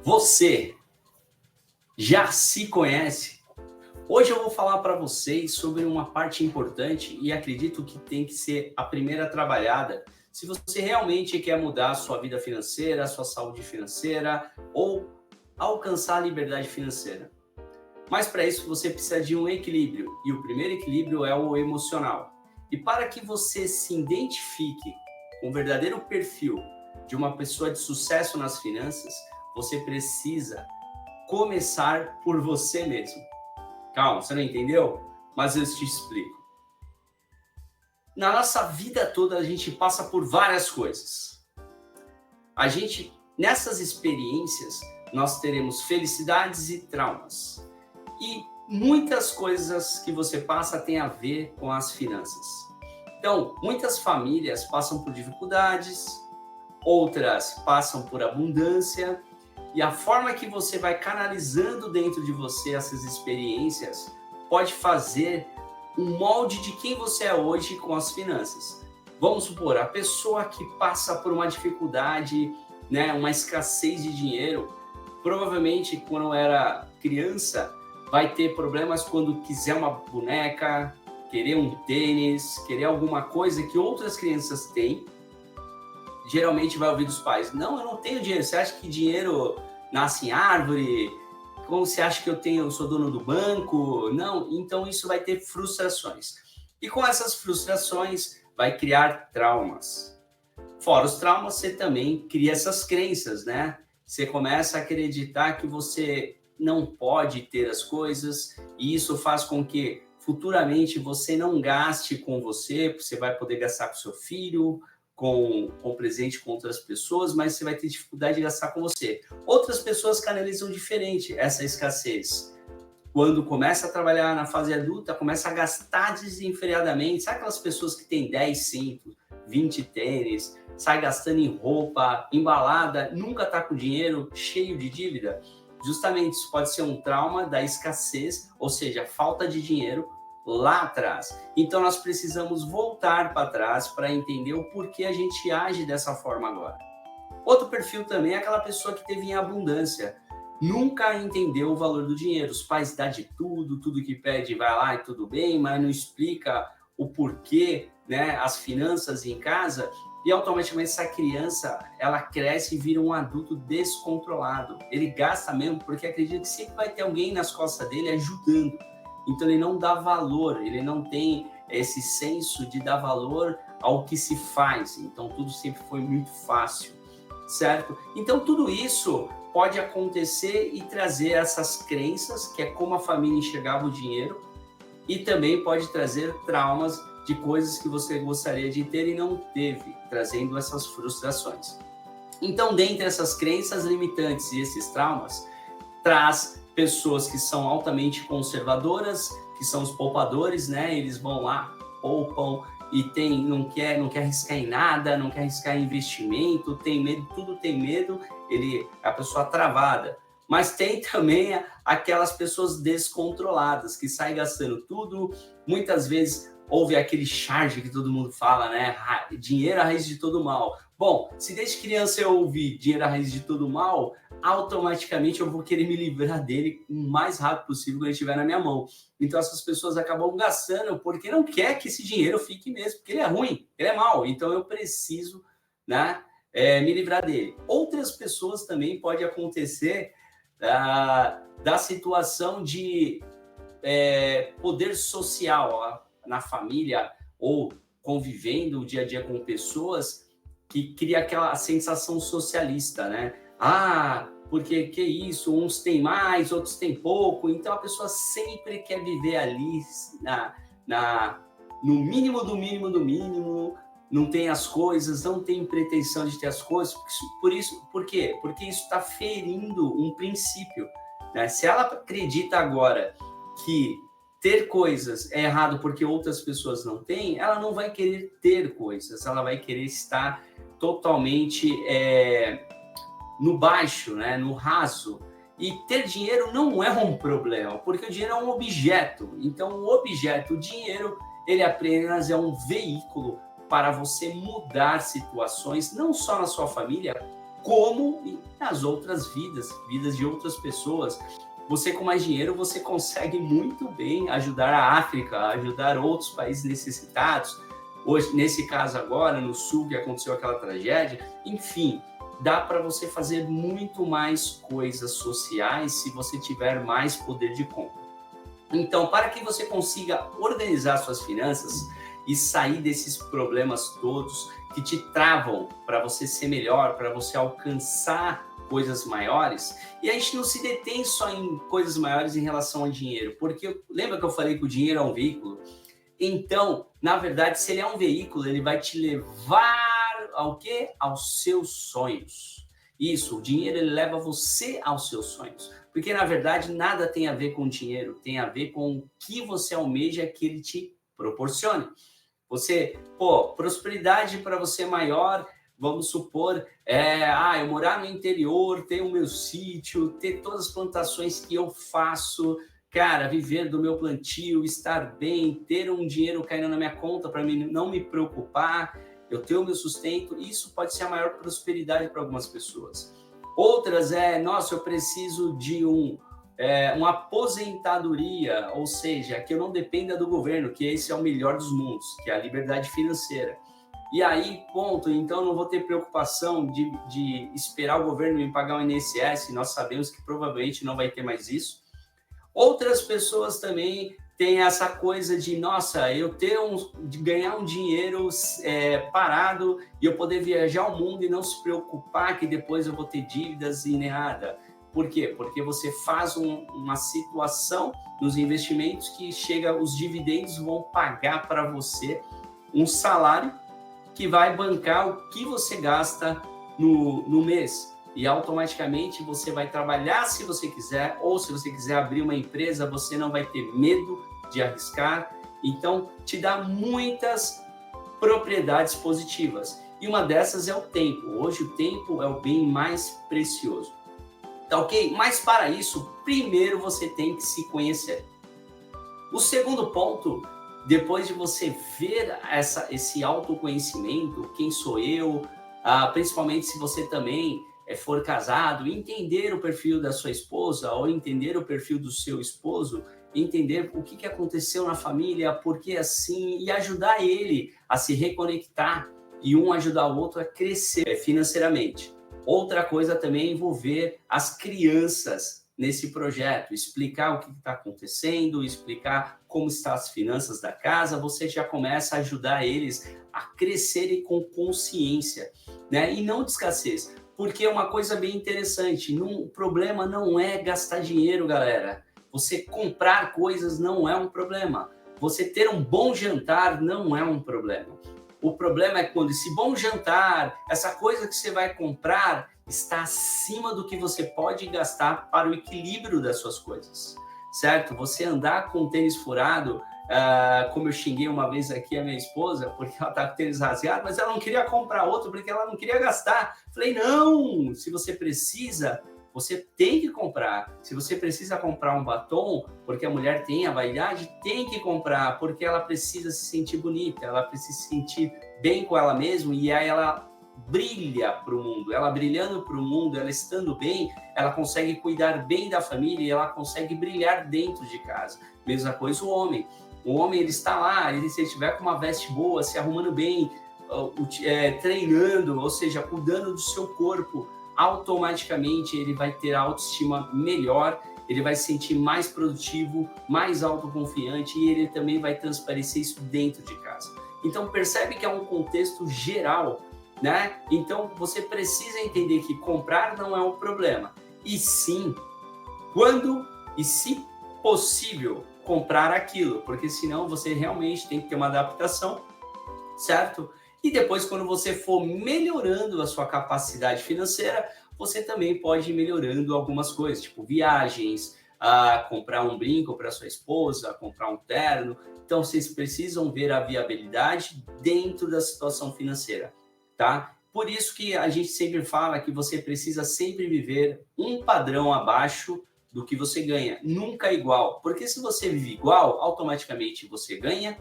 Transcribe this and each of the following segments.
Você já se conhece? Hoje eu vou falar para vocês sobre uma parte importante e acredito que tem que ser a primeira trabalhada se você realmente quer mudar a sua vida financeira, a sua saúde financeira ou alcançar a liberdade financeira. Mas para isso você precisa de um equilíbrio e o primeiro equilíbrio é o emocional. E para que você se identifique com o verdadeiro perfil de uma pessoa de sucesso nas finanças, você precisa começar por você mesmo. Calma, você não entendeu? Mas eu te explico. Na nossa vida toda a gente passa por várias coisas. Nessas experiências, nós teremos felicidades e traumas. E muitas coisas que você passa têm a ver com as finanças. Então, muitas famílias passam por dificuldades, outras passam por abundância, e a forma que você vai canalizando dentro de você essas experiências pode fazer um molde de quem você é hoje com as finanças. Vamos supor, a pessoa que passa por uma dificuldade, uma escassez de dinheiro, provavelmente quando era criança vai ter problemas quando quiser uma boneca, querer um tênis, querer alguma coisa que outras crianças têm. Geralmente vai ouvir dos pais: não, eu não tenho dinheiro. Você acha que dinheiro nasce em árvore? Como você acha que eu sou dono do banco? Não, então isso vai ter frustrações. E com essas frustrações vai criar traumas. Fora os traumas, você também cria essas crenças, né? Você começa a acreditar que você não pode ter as coisas e isso faz com que futuramente você não gaste com você vai poder gastar com seu filho, com presente com outras pessoas, mas você vai ter dificuldade de gastar com você. Outras pessoas canalizam diferente essa escassez. Quando começa a trabalhar na fase adulta, começa a gastar desenfreadamente. Sabe aquelas pessoas que têm 10 cintos, 20 tênis, sai gastando em roupa, embalada, nunca está com dinheiro, cheio de dívida? Justamente isso pode ser um trauma da escassez, ou seja, falta de dinheiro lá atrás. Então nós precisamos voltar para trás para entender o porquê a gente age dessa forma agora. Outro perfil também é aquela pessoa que teve em abundância, nunca entendeu o valor do dinheiro. Os pais dão de tudo que pede vai lá e tudo bem, mas não explica o porquê, as finanças em casa, e automaticamente essa criança, ela cresce e vira um adulto descontrolado. Ele gasta mesmo porque acredita que sempre vai ter alguém nas costas dele ajudando. Então ele não dá valor, ele não tem esse senso de dar valor ao que se faz. Então tudo sempre foi muito fácil, certo? Então tudo isso pode acontecer e trazer essas crenças, que é como a família enxergava o dinheiro, e também pode trazer traumas de coisas que você gostaria de ter e não teve, trazendo essas frustrações. Então, dentre essas crenças limitantes e esses traumas, traz pessoas que são altamente conservadoras, que são os poupadores, Eles vão lá, poupam e não quer arriscar em nada, não quer arriscar em investimento, tem medo, tudo tem medo, a pessoa travada. Mas tem também aquelas pessoas descontroladas, que saem gastando tudo, muitas vezes houve aquele charge que todo mundo fala, dinheiro é a raiz de todo mal. Bom, se desde criança eu ouvi dinheiro é a raiz de todo mal, automaticamente eu vou querer me livrar dele o mais rápido possível quando ele estiver na minha mão. Então essas pessoas acabam gastando porque não quer que esse dinheiro fique mesmo, porque ele é ruim, ele é mau, então eu preciso me livrar dele. Outras pessoas também pode acontecer da situação de poder social na família ou convivendo o dia a dia com pessoas que cria aquela sensação socialista, porque que isso? Uns têm mais, outros têm pouco. Então a pessoa sempre quer viver ali no mínimo do mínimo do mínimo, não tem as coisas, não tem pretensão de ter as coisas. Por quê? Porque isso está ferindo um princípio. Se ela acredita agora que ter coisas é errado porque outras pessoas não têm, ela não vai querer ter coisas, ela vai querer estar totalmente no baixo, no raso. E ter dinheiro não é um problema, porque o dinheiro é um objeto. Então, o dinheiro, ele apenas é um veículo para você mudar situações, não só na sua família, como nas outras vidas de outras pessoas. Você com mais dinheiro, você consegue muito bem ajudar a África, ajudar outros países necessitados. Hoje, nesse caso agora, no Sul, que aconteceu aquela tragédia, enfim, dá para você fazer muito mais coisas sociais se você tiver mais poder de compra. Então, para que você consiga organizar suas finanças e sair desses problemas todos que te travam para você ser melhor, para você alcançar coisas maiores, e a gente não se detém só em coisas maiores em relação ao dinheiro, porque lembra que eu falei que o dinheiro é um veículo? Então, na verdade, se ele é um veículo, ele vai te levar ao quê? Aos seus sonhos. Isso, o dinheiro ele leva você aos seus sonhos. Porque, na verdade, nada tem a ver com dinheiro, tem a ver com o que você almeja que ele te proporcione. Você, prosperidade para você maior, vamos supor, eu morar no interior, ter o meu sítio, ter todas as plantações que eu faço, cara, viver do meu plantio, estar bem, ter um dinheiro caindo na minha conta para mim não me preocupar, eu ter o meu sustento, isso pode ser a maior prosperidade para algumas pessoas. Outras nossa, eu preciso de uma aposentadoria, ou seja, que eu não dependa do governo, que esse é o melhor dos mundos, que é a liberdade financeira. E aí, ponto, então não vou ter preocupação de esperar o governo me pagar o INSS, nós sabemos que provavelmente não vai ter mais isso. Outras pessoas também têm essa coisa de, nossa, de ganhar um dinheiro parado e eu poder viajar ao mundo e não se preocupar que depois eu vou ter dívidas e nem nada. Por quê? Porque você faz uma situação nos investimentos que os dividendos vão pagar para você um salário que vai bancar o que você gasta no mês. E automaticamente você vai trabalhar se você quiser, ou se você quiser abrir uma empresa, você não vai ter medo de arriscar. Então, te dá muitas propriedades positivas. E uma dessas é o tempo. Hoje o tempo é o bem mais precioso. Tá ok? Mas para isso, primeiro você tem que se conhecer. O segundo ponto, depois de você ver esse autoconhecimento, quem sou eu, principalmente se você também for casado, entender o perfil da sua esposa ou entender o perfil do seu esposo, entender o que aconteceu na família, por que assim, e ajudar ele a se reconectar e um ajudar o outro a crescer financeiramente. Outra coisa também é envolver as crianças nesse projeto, explicar o que está acontecendo, explicar como estão as finanças da casa, você já começa a ajudar eles a crescerem com consciência, né? E não de escassez, porque é uma coisa bem interessante, o problema não é gastar dinheiro, galera. Você comprar coisas não é um problema. Você ter um bom jantar não é um problema. O problema é quando esse bom jantar, essa coisa que você vai comprar, está acima do que você pode gastar para o equilíbrio das suas coisas, certo? Você andar com tênis furado, como eu xinguei uma vez aqui a minha esposa, porque ela está com tênis rasgado, mas ela não queria comprar outro porque ela não queria gastar. Falei, não, se você precisa, você tem que comprar. Se você precisa comprar um batom, porque a mulher tem a vaidade, tem que comprar, porque ela precisa se sentir bonita, ela precisa se sentir bem com ela mesma, e aí ela brilha para o mundo. Ela brilhando para o mundo, ela estando bem, ela consegue cuidar bem da família e ela consegue brilhar dentro de casa. Mesma coisa o homem. O homem, ele está lá, se ele estiver com uma veste boa, se arrumando bem, treinando, ou seja, cuidando do seu corpo, automaticamente ele vai ter a autoestima melhor, ele vai se sentir mais produtivo, mais autoconfiante e ele também vai transparecer isso dentro de casa. Então percebe que é um contexto geral, né? Então você precisa entender que comprar não é um problema, e sim, quando e se possível, comprar aquilo, porque senão você realmente tem que ter uma adaptação, certo? E depois, quando você for melhorando a sua capacidade financeira, você também pode ir melhorando algumas coisas, tipo viagens, comprar um brinco para sua esposa, comprar um terno. Então, vocês precisam ver a viabilidade dentro da situação financeira, tá? Por isso que a gente sempre fala que você precisa sempre viver um padrão abaixo do que você ganha, nunca igual. Porque se você vive igual, automaticamente você ganha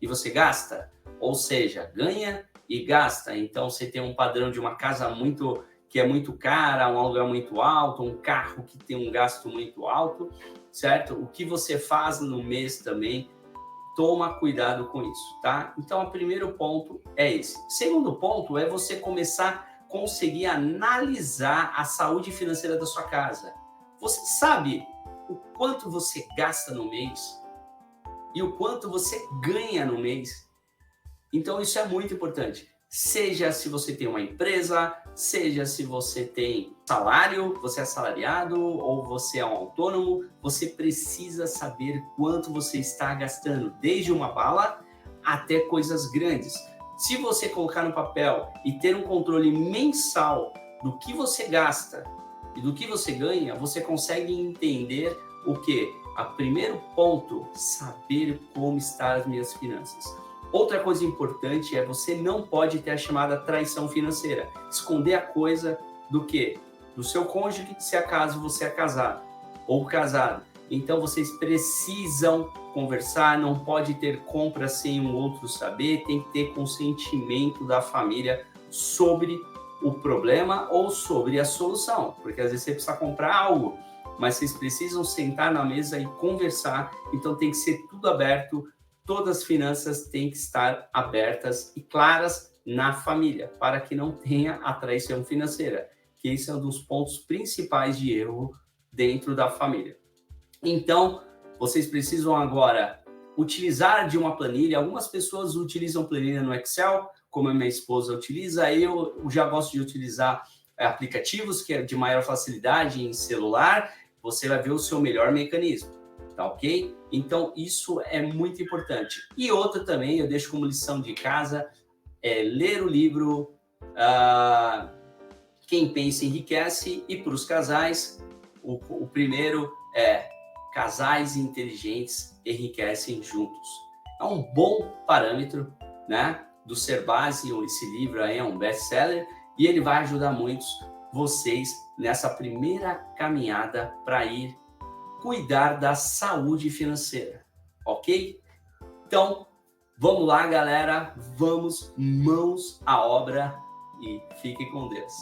e você gasta. Ou seja, ganha e gasta. Então, você tem um padrão de uma casa que é muito cara, um aluguel muito alto, um carro que tem um gasto muito alto, certo? O que você faz no mês também, toma cuidado com isso, tá? Então, o primeiro ponto é esse. Segundo ponto é você começar a conseguir analisar a saúde financeira da sua casa. Você sabe o quanto você gasta no mês e o quanto você ganha no mês? Então, isso é muito importante. Seja se você tem uma empresa, seja se você tem salário, você é assalariado ou você é um autônomo, você precisa saber quanto você está gastando, desde uma bala até coisas grandes. Se você colocar no papel e ter um controle mensal do que você gasta e do que você ganha, você consegue entender o quê? O primeiro ponto, saber como estão as minhas finanças. Outra coisa importante é você não pode ter a chamada traição financeira. Esconder a coisa do quê? Do seu cônjuge, se acaso você é casado ou casado. Então vocês precisam conversar, não pode ter compra sem um outro saber, tem que ter consentimento da família sobre o problema ou sobre a solução, porque às vezes você precisa comprar algo, mas vocês precisam sentar na mesa e conversar, então tem que ser tudo aberto. Todas as finanças têm que estar abertas e claras na família, para que não tenha a traição financeira, que esse é um dos pontos principais de erro dentro da família. Então, vocês precisam agora utilizar de uma planilha. Algumas pessoas utilizam planilha no Excel, como a minha esposa utiliza. Eu já gosto de utilizar aplicativos que é de maior facilidade em celular. Você vai ver o seu melhor mecanismo. Tá ok? Então, isso é muito importante. E outra também, eu deixo como lição de casa, é ler o livro Quem Pensa Enriquece, e para os casais, o primeiro é Casais Inteligentes Enriquecem Juntos. É um bom parâmetro, né, do Serbasi. Esse livro aí é um best-seller e ele vai ajudar muitos vocês nessa primeira caminhada para ir cuidar da saúde financeira, ok? Então, vamos lá, galera, vamos mãos à obra e fiquem com Deus.